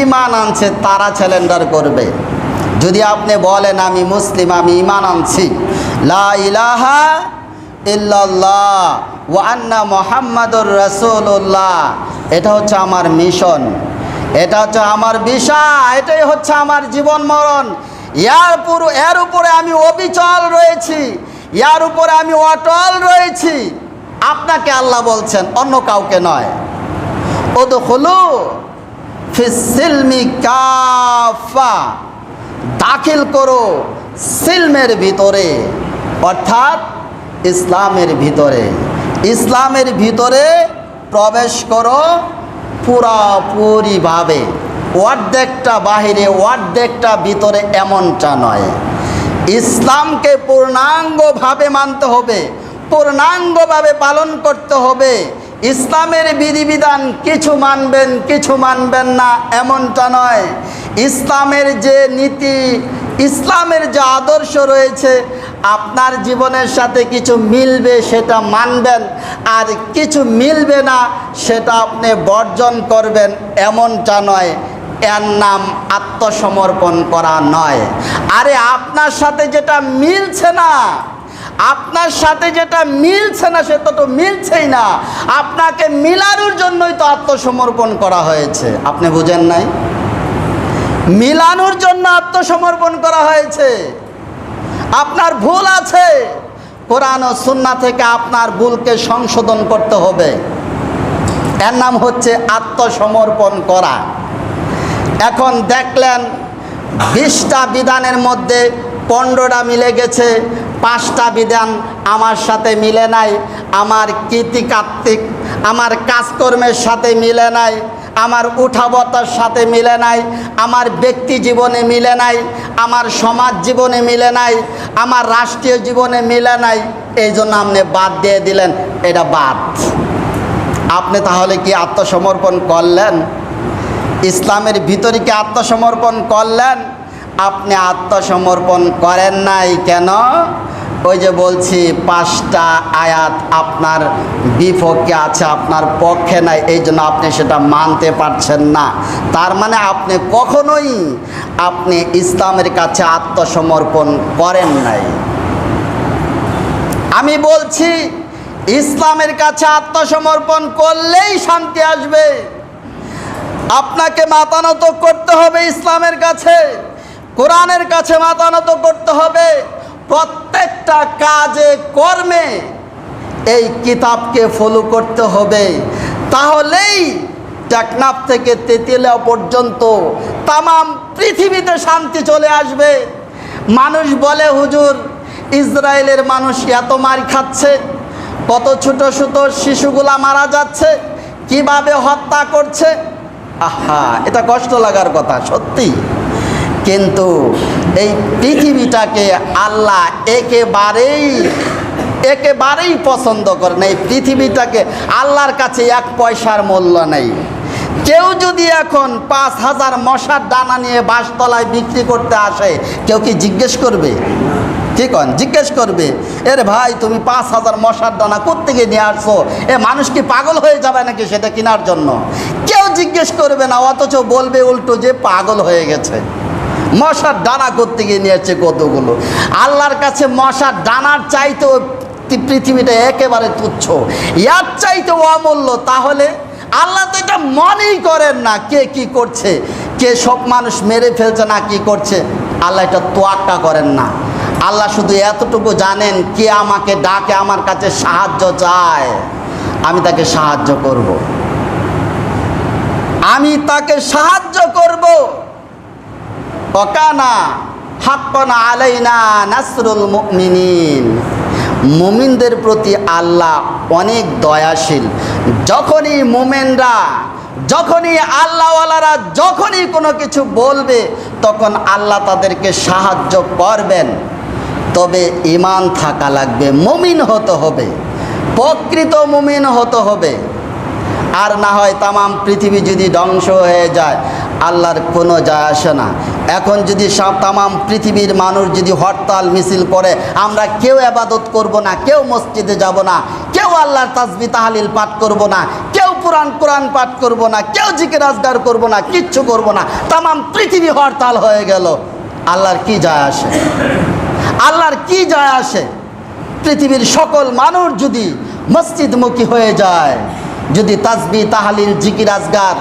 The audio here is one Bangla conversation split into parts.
ঈমান আনছে তারা স্যালেন্ডার করবে। যদি আপনি বলেন আমি মুসলিম, আমি ঈমান আনছি, লা ইলাহা ইল্লাল্লাহ ওয়া আন্না মুহাম্মাদুর রাসূলুল্লাহ, এটা হচ্ছে আমার মিশন, এটা হচ্ছে আমার বিষয়, এটাই হচ্ছে আমার জীবন মরণ, এর উপরে আমি অবিচল রয়েছি, এর উপরে আমি অটল রয়েছি। আপনাকে আল্লাহ বলছেন, অন্য কাউকে নয়। উদখুলু ফিস সিলমি কাফা, দাখিল করো সিলমের ভিতরে, অর্থাৎ ইসলামের ভিতরে। ইসলামের ভিতরে প্রবেশ করো পুরাপুরিভাবে, অর্ধেকটা বাহিরে অর্ধেকটা ভিতরে এমনটা নয়। ইসলামকে পূর্ণাঙ্গভাবে মানতে হবে, পূর্ণাঙ্গভাবে পালন করতে হবে। ইসলামের বিধিবিধান কিছু মানবেন কিছু মানবেন না এমনটা নয়। ইসলামের যে নীতি, ইসলামের যে আদর্শ রয়েছে, আপনার জীবনের সাথে কিছু মিলবে সেটা মানবেন, আর কিছু মিলবে না সেটা আপনি বর্জন করবেন এমনটা নয়। এর নাম আত্মসমর্পণ করা নয়। আরে আপনার সাথে যেটা মিলছে না, আপনার সাথে যেটা মিলছে না সেটা তো মিলছেই না, আপনাকে মিলানোর জন্যই তো আত্মসমর্পণ করা হয়েছে। আপনি বুঝেন নাই? মিলানোর জন্য আত্মসমর্পণ করা হয়েছে। আপনার ভুল আছে, কোরআন ও সুন্নাহ থেকে আপনার ভুলকে সংশোধন করতে হবে। এর নাম হচ্ছে আত্মসমর্পণ করা। এখন দেখলেন 20টা বিধানের মধ্যে 15টা মিলে গেছে, 5টা বিধান আমার সাথে মিলে নাই, আমার কীর্তিকাত্তিক আমার কাজকর্মের সাথে মিলে নাই, আমার উঠাবতার সাথে মিলে নাই, আমার ব্যক্তি জীবনে মিলে নাই, আমার সমাজ জীবনে মিলে নাই, আমার রাষ্ট্রীয় জীবনে মিলে নাই, এই জন্য আপনি বাদ দিয়ে দিলেন, এটা বাদ। আপনি তাহলে কি আত্মসমর্পণ করলেন? ইসলামের ভিতরে কি আত্মসমর্পণ করলেন? আপনি আত্মসমর্পণ করেন নাই। কেন? ওই যে বলছি 5টা আয়াত আপনার বিপক্ষে আছে, আপনার পক্ষে নাই, এই জন্য আপনি সেটা মানতে পারছেন না। তার মানে আপনি কখনোই আপনি ইসলামের কাছে আত্মসমর্পণ করেন নাই। আমি বলছি ইসলামের কাছে আত্মসমর্পণ করলেই শান্তি আসবে। আপনাকে মাথা নত করতে হবে ইসলামের কাছে, কোরআনের কাছে মাথা নত করতে হবে। প্রত্যেকটা কাজে কর্মে এই কিতাবকে ফলো করতে হবে। তাহলেই টেকনাফ থেকে তেঁতুলিয়া পর্যন্ত তামাম পৃথিবীতে শান্তি চলে আসবে। মানুষ বলে, হুজুর ইসরায়েলের মানুষ এত মার খাচ্ছে, কত ছোট ছোট শিশুগুলা মারা যাচ্ছে, কিভাবে হত্যা করছে। আহা, এটা কষ্ট লাগার কথা সত্যি। কিন্তু এই পৃথিবীটাকে আল্লাহ একেবারেই পছন্দ করেন। এই পৃথিবীটাকে আল্লাহর কাছে 1 পয়সার মূল্য নেই। কেউ যদি এখন 5000 মশার দানা নিয়ে বাঁশতলায় বিক্রি করতে আসে, কেউ কি জিজ্ঞেস করবে? ঠিক কন, জিজ্ঞেস করবে, এর ভাই তুমি 5000 মশার দানা কোত্থেকে নিয়ে আসছো? মানুষ কি পাগল হয়ে যাবে নাকি সেটা কেনার জন্য? কেউ জিজ্ঞেস করবে না, অথচ বলবে উল্টো যে পাগল হয়ে গেছে, মশার দানা কোত্থেকে নিয়েছে কতগুলো। আল্লাহর কাছে মশার দানার চাইতেও পৃথিবীটা একেবারে তুচ্ছ, এর চাইতেও অমূল্য। তাহলে আল্লাহ তো এটা মনেই করেন না কে কি করছে, কে সব মানুষ মেরে ফেলছে না কি করছে, আল্লাহ এটা তোয়াক্কা করেন না। আল্লাহ শুধু এতটুকু জানেন, কে আমাকে ডাকে, আমার কাছে সাহায্য চায়, আমি তাকে সাহায্য করব, আমি তাকে সাহায্য করব। ওয়াকানা হাক্কান আলাইনা নাসরুল মুমিনিন, মুমিনদের প্রতি আল্লাহ অনেক দয়াশীল। যখনই মুমিনরা, যখনই আল্লাহওয়ালারা যখনই কোনো কিছু বলবে, তখন আল্লাহ তাদেরকে সাহায্য করবেন। তবে ঈমান থাকা লাগবে, মুমিন হতে হবে, প্রকৃত মুমিন হতে হবে। আর না হয় তামাম পৃথিবী যদি ধ্বংস হয়ে যায়, আল্লাহর কোনো যায় আসে না। এখন যদি সব তামাম পৃথিবীর মানুষ যদি হরতাল মিছিল করে, আমরা কেউ ইবাদত করব না, কেউ মসজিদে যাব না, কেউ আল্লাহর তাসবিহ তাহলিল পাঠ করব না, কেউ কোরআন কোরআন পাঠ করব না, কেউ জিকির আজগার করব না, কিচ্ছু করব না, তামাম পৃথিবী হরতাল হয়ে গেল, আল্লাহর কি যায় আসে? আল্লাহর কি যায় আসে? পৃথিবীর সকল মানুষ যদি মসজিদমুখী হয়ে যায়, যদি তাসবিহ তাহলিল জিকির আজগার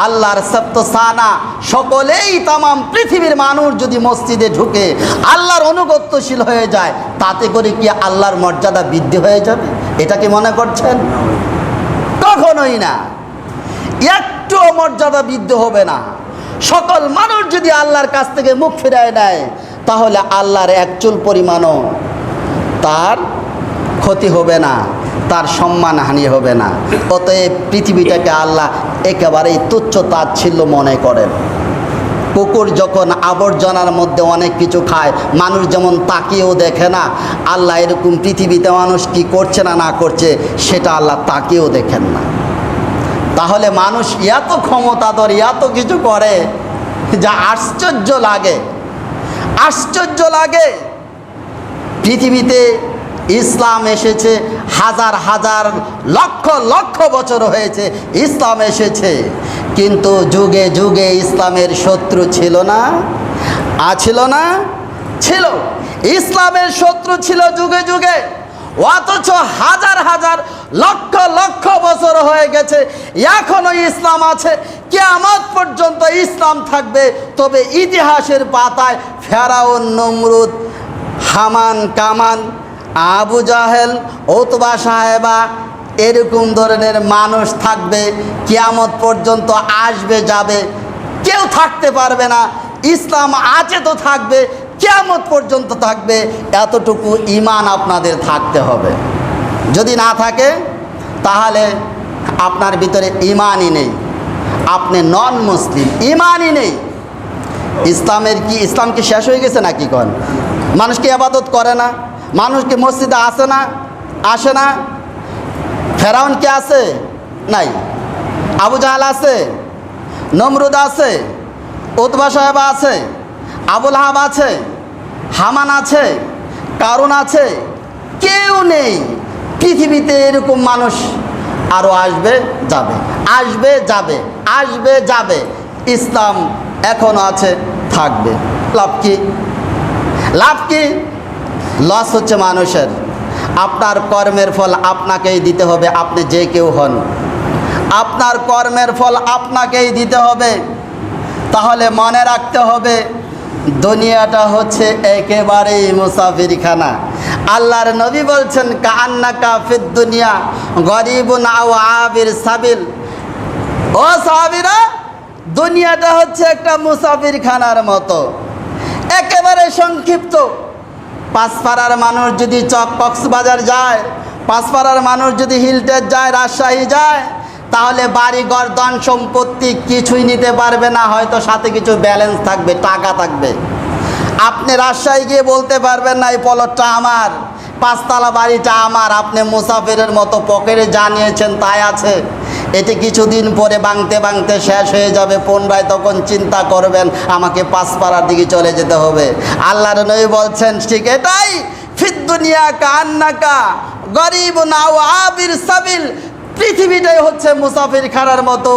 আল্লাহর সপ্ত সানা সকলেই তামাম পৃথিবীর মানুষ যদি মসজিদে ঢুকে আল্লাহর অনুগত্যশীল হয়ে যায়, তাতে করে কি আল্লাহর মর্যাদা বৃদ্ধি হয়ে যাবে? এটা কি মনে করছেন? কখনোই না, একটুও মর্যাদা বৃদ্ধি হবে না। সকল মানুষ যদি আল্লাহর কাছ থেকে মুখ ফিরায় নেয়, তাহলে আল্লাহর এক চুল পরিমাণও তার ক্ষতি হবে না, তার সম্মানহানি হবে না। অতএব পৃথিবীটাকে আল্লাহ একেবারেই তুচ্ছ তাচ্ছিল্য মনে করেন। কুকুর যখন আবর্জনার মধ্যে অনেক কিছু খায়, মানুষ যেমন তাকিয়েও দেখে না, আল্লাহ এরকম পৃথিবীতে মানুষ কি করছে না না করছে সেটা আল্লাহ তাকিয়েও দেখেন না। তাহলে মানুষ এত ক্ষমতাধর, এত কিছু করে যা আশ্চর্য লাগে, আশ্চর্য লাগে। পৃথিবীতে ইসলাম এসেছে, হাজার হাজার লক্ষ লক্ষ বছর হয়েছে ইসলাম এসেছে, কিন্তু যুগে যুগে ইসলামের শত্রু ছিল না? ছিল না? ছিল। ইসলামের শত্রু ছিল যুগে যুগে, অথচ হাজার হাজার লক্ষ লক্ষ বছর হয়ে গেছে, এখনো ইসলাম আছে, কিয়ামত পর্যন্ত ইসলাম থাকবে। তবে ইতিহাসের পাতায় ফেরাউন, নমরুদ, হামান, কামান, আবু জাহেল, উতবা সাহেবা এরকম ধরনের মানুষ থাকবে, কিয়ামত পর্যন্ত আসবে যাবে, কেউ থাকতে পারবে না। ইসলাম আছে তো থাকবে, কিয়ামত পর্যন্ত থাকবে। এতটুকু ঈমান আপনাদের থাকতে হবে। যদি না থাকে তাহলে আপনার ভিতরে ঈমানই নেই, আপনি নন মুসলিম, ঈমানই নেই। ইসলাম কি শেষ হয়ে গেছে নাকি? কোন মানুষ কি ইবাদত করে না? মানুষ কি মসজিদে আসে না? আসে না? ফেরাউন কি আছে? নাই। আবু জাহাল আছে, নমরুদ আছে, উতবা সাহেবা আছে, আবুল আহাব আছে, হামান আছে, কারুন আছে? কেউ নেই। পৃথিবীতে এরকম মানুষ আরও আসবে যাবে, আসবে যাবে, আসবে যাবে। ইসলাম এখনও আছে, থাকবে। লাভ কি? লাভ কি? লস হচ্ছে মানুষের। আপনার কর্মের ফল আপনাকেই দিতে হবে, আপনি যে কেউ হন, আপনার কর্মের ফল আপনাকেই দিতে হবে। তাহলে মনে রাখতে হবে দুনিয়াটা হচ্ছে একেবারেই মুসাফিরখানা। আল্লাহর নবী বলছেন, কান্নাকা ফিদ দুনিয়া গরিবুন আও আবির সাবিল। ও সাহাবীরা, দুনিয়াটা হচ্ছে একটা মুসাফিরখানার মতো, একেবারে সংক্ষিপ্ত। পাঁচপাড়ার মানুষ যদি কক্সবাজার যায়, পাঁচপাড়ার মানুষ যদি হিলটেট যায়, রাজশাহী যায়, তাহলে বাড়ি ঘর ধন সম্পত্তি কিছুই নিতে পারবে না, হয়তো সাথে কিছু ব্যালেন্স থাকবে, টাকা থাকবে। আপনি রাজশাহী গিয়ে বলতে পারবেন না এই প্লটটা আমার, পাঁচতলা বাড়িটা আমার। আপনি মুসাফিরের মতো পকেটে জানিয়েছেন তাই আছে, এটি কিছুদিন পরে ভাঙতে ভাঙতে শেষ হয়ে যাবে। পুনরায় তখন চিন্তা করবেন আমাকে পাঁচপাড়ার দিকে চলে যেতে হবে। আল্লাহর নবী বলছেন ঠিক এটাই, ফিদ দুনিয়া কান্নাকা গরিবুন আও আবির সাবিল। পৃথিবীটাই হচ্ছে মুসাফিরখানার মতো,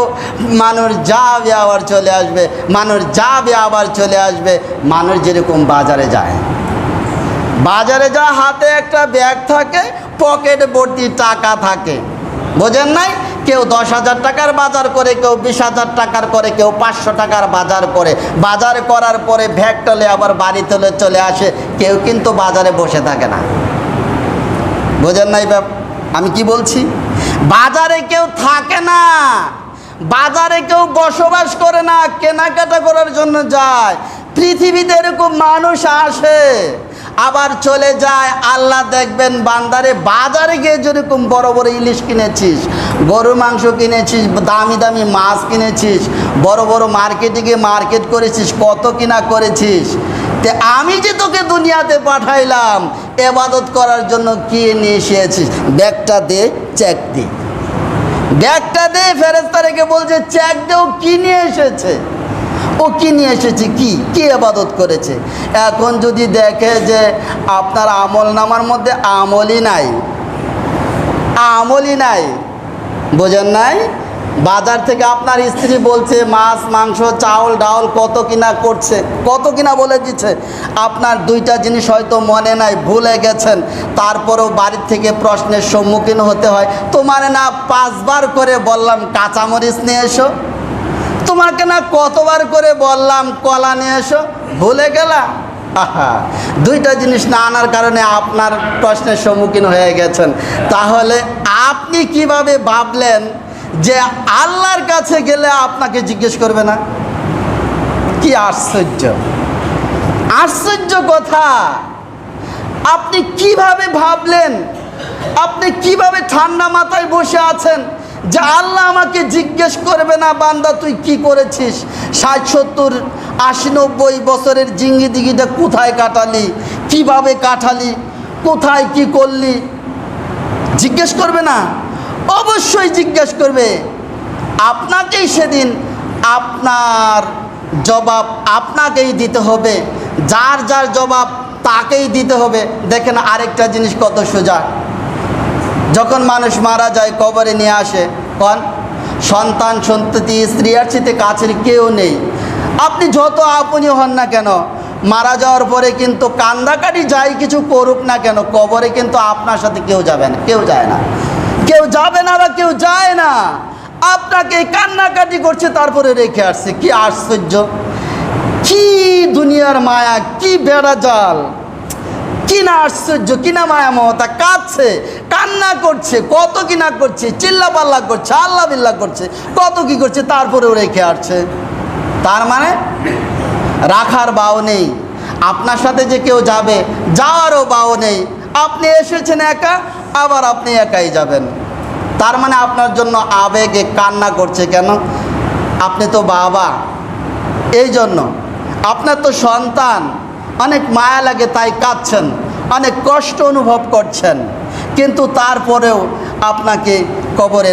মানুষ যাবে আবার চলে আসবে, মানুষ যাবে আবার চলে আসবে। মানুষ যেরকম বাজারে যায়, বাজারে যায় হাতে একটা ব্যাগ থাকে, পকেট ভর্তি টাকা থাকে, বোঝেন নাই? কেউ 10,000 টাকার বাজার করে, কেউ 20,000 টাকার করে, কেউ 500 টাকার বাজার করে। বাজার করার পরে ব্যাগ টলে আবার বাড়ি তোলে চলে আসে। কেউ কিন্তু বাজারে বসে থাকে না, বোঝেন নাই আমি কি বলছি? বাজারে কেউ থাকে না, বাজারে কেউ বসবাস করে না, কেনাকাটা করার জন্য যায়। পৃথিবীতে এরকম মানুষ আসে আবার চলে যায়। আল্লাহ দেখবেন বান্দারে, বাজারে গিয়ে যেরকম বড় বড় ইলিশ কিনেছিস, গরুর মাংস কিনেছিস, দামি দামি মাছ কিনেছিস, বড় বড় মার্কেটে গিয়ে মার্কেট করেছিস, কত কিনা করেছিস। তে আমি যে তোকে দুনিয়াতে পাঠাইলাম ইবাদত করার জন্য, কি নিয়ে এসেছিস? ব্যাগটা দে, চেক দে, ব্যাগটা দে। ফেরেশতা রেখে বলছে চেক দে, ও কি নিয়ে এসেছে, ও কি নিয়ে এসেছে, কি কি ইবাদত করেছে। এখন যদি দেখে যে আপনার আমল নামার মধ্যে আমলই নাই, আমলই নাই, বোঝেন নাই? বাজার থেকে আপনার স্ত্রী বলছে মাছ মাংস চাউল ডাউল কত কিনা করছে, কত কিনা বলে দিচ্ছে, আপনার দুইটা জিনিস হয়তো মনে নাই, ভুলে গেছেন, তারপরেও বাড়ির থেকে প্রশ্নের সম্মুখীন হতে হয়। তোমার না 5 বার করে বললাম কাঁচামরিচ নিয়ে এসো, তোমাকে না কতবার করে বললাম কলা নিয়ে এসো, ভুলে গেলা? আহা, দুইটা জিনিস না আনার কারণে আপনার প্রশ্নের সম্মুখীন হয়ে গেছেন। তাহলে আপনি কিভাবে ভাবলেন যে আল্লাহর কাছে গেলে আপনাকে জিজ্ঞেস করবে না? কি আশ্চর্য, আশ্চর্য কথা! আপনি কিভাবে ভাবলেন, আপনি কিভাবে ঠান্ডা মাথায় বসে আছেন যে আল্লাহ আমাকে জিজ্ঞেস করবে না বান্দা তুই কি করেছিস, 60 70 80 90 বছরের জিঙ্গি দিঘিটা কোথায় কাটালি, কিভাবে কাটালি, কোথায় কি করলি, জিজ্ঞেস করবে না? অবশ্যই জিজ্ঞেস করবে। আপনাকেই সেদিন আপনার জবাব আপনাকেই দিতে হবে, যার যার জবাব তাকেই দিতে হবে। দেখেন আরেকটা জিনিস কত সোজা, যখন মানুষ মারা যায় কবরে নিয়ে আসে, কোন সন্তান সন্ততি স্ত্রী আর চেয়ে কাছের কেউ নেই, আপনি যত আপনি হন না কেন, মারা যাওয়ার পরে কিন্তু কান্দাকাটি যাই কিছু করুক না কেন, কবরে কিন্তু আপনার সাথে কেউ যাবে না, কেউ যায় না, কেউ যাবে না বা কেউ যায় না, আপনাকে কান্নাকাটি করছে তারপরে রেখে আসছে। কি আশ্চর্য, কি দুনিয়ার মায়া, কি বেড়াজাল, কি না আশ্চর্য, কি না মায়া মমতা! কাঁদছে, কান্না করছে, কত কি না করছে, চিল্লা পাল্লা করছে, আল্লাহ বিল্লাহ করছে, কত কি করছে, তারপরেও রেখে আসছে। তার মানে রাখার বাও নেই, আপনার সাথে যে কেউ যাবে যাওয়ারও বাও নেই। আপনি এসেছেন একা, আবার আপনি একাই যাবেন। তার মানে আপনার জন্য আবেগে কান্না করছে কেন? আপনি তো বাবা, এই জন্য আপনার তো সন্তান, অনেক মায়া লাগে তাই কাঁদছেন, অনেক কষ্ট অনুভব করছেন, কিন্তু তারপরেও আপনাকে কবরে